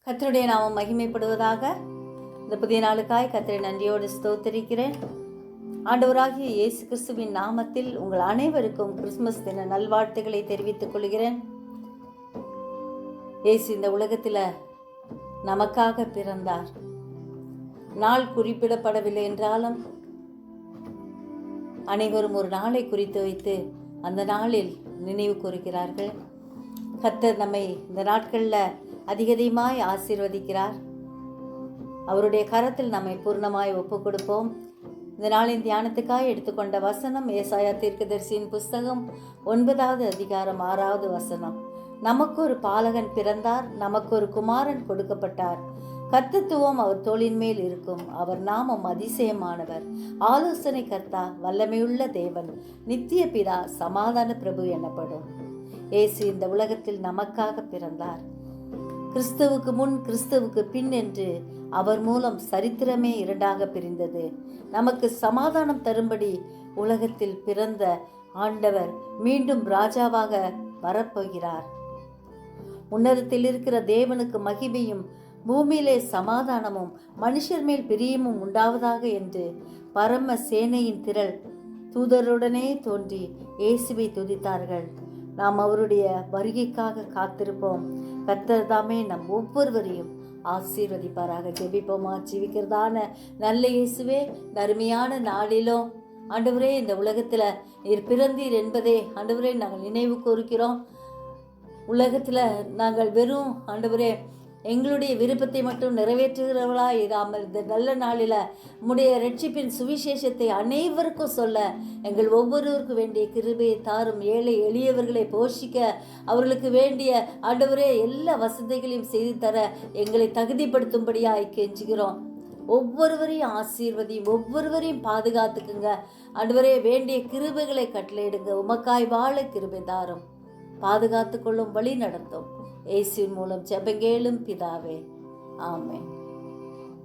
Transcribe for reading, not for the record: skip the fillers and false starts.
கர்த்தருடைய நாமம் மகிமைப்படுவதாக. இந்த புதிய நாளுக்காய் கர்த்தரை நன்றியோடு ஸ்தோத்திரிக்கிறேன். ஆண்டவராகிய இயேசு கிறிஸ்துவின் நாமத்தில் உங்கள் அனைவருக்கும் கிறிஸ்துமஸ் தின நல்வாழ்த்துக்களை தெரிவித்துக் கொள்கிறேன். இயேசு இந்த உலகத்தில் நமக்காக பிறந்தார். நாள் குறிப்பிடப்படவில்லை என்றாலும் அனைவரும் ஒரு நாளை குறித்து வைத்து அந்த நாளில் நினைவு கூறுகிறார்கள். கர்த்தர் நம்மை இந்த நாட்களில் அதிகமாய் ஆசீர்வதிக்கிறார். அவருடைய கரத்தில் நம்மை பூர்ணமாய் ஒப்புக் கொடுப்போம். இந்த நாளின் தியானத்துக்காய் எடுத்துக்கொண்ட வசனம் ஏசாயா தீர்க்கதரிசியின் புஸ்தகம் 9வது அதிகாரம் 6வது வசனம். நமக்கு ஒரு பாலகன் பிறந்தார், நமக்கு ஒரு குமாரன் கொடுக்கப்பட்டார். கர்த்தத்துவம் அவர் தோளின் மேல் இருக்கும். அவர் நாமம் அதிசயமானவர், ஆலோசனை கர்த்தா, வல்லமையுள்ள தேவன், நித்திய பிதா, சமாதான பிரபு எனப்படும். இயேசு இந்த உலகத்தில் நமக்காக பிறந்தார். கிறிஸ்துவுக்கு முன் கிறிஸ்துவுக்கு பின் என்று அவர் மூலம் சரித்திரமே இரண்டாக பிரிந்தது. நமக்கு சமாதானம் தரும்படி உலகத்தில் பிறந்த ஆண்டவர் மீண்டும் ராஜாவாக வரப்போகிறார். உன்னதத்தில் இருக்கிற தேவனுக்கு மகிமையும் பூமியிலே சமாதானமும் மனுஷர் மேல் பிரியமும் உண்டாவதாக என்று பரம சேனையின் திரள் தூதருடனே தோன்றி இயேசுவை துதித்தார்கள். நாம் அவருடைய வருகைக்காக காத்திருப்போம். கர்த்தர் தாமே நம் ஒவ்வொருவரையும் ஆசீர்வதிப்பாராக. ஜெபிப்போமா. ஜீவிக்கிறதான நல்ல இயேசுவே, அருமையான நாளிலும் ஆண்டவரே, இந்த உலகத்தில் நீர் பிறந்தீர் என்பதே ஆண்டவரே நாங்கள் நினைவு கூறுகிறோம். உலகத்தில் நாங்கள் வெறும் ஆண்டவரே எங்களுடைய விருப்பத்தை மட்டும் நிறைவேற்றுகிறவர்களாக இராமல் இந்த நல்ல நாளில் உம்முடைய ரட்சிப்பின் சுவிசேஷத்தை அனைவருக்கும் சொல்ல எங்கள் ஒவ்வொருவருக்கும் வேண்டிய கிருபையை தாரும். ஏழை எளியவர்களை போஷிக்க அவர்களுக்கு வேண்டிய ஆண்டவரே எல்லா வசதிகளையும் செய்து தர எங்களை தகுதிப்படுத்தும்படியாக கெஞ்சுகிறோம். ஒவ்வொருவரையும் ஆசீர்வதியும், ஒவ்வொருவரையும் பாதுகாத்துக்குங்க ஆண்டவரே. வேண்டிய கிருபைகளை கட்டளையிடுங்க. உமக்காய் வாழ கிருபை தாரும். பாதுகாத்து கொள்ளும், வழி நடத்தும். இயேசுவின் மூலம் ஜெபங்கேளும் பிதாவே, ஆமென்.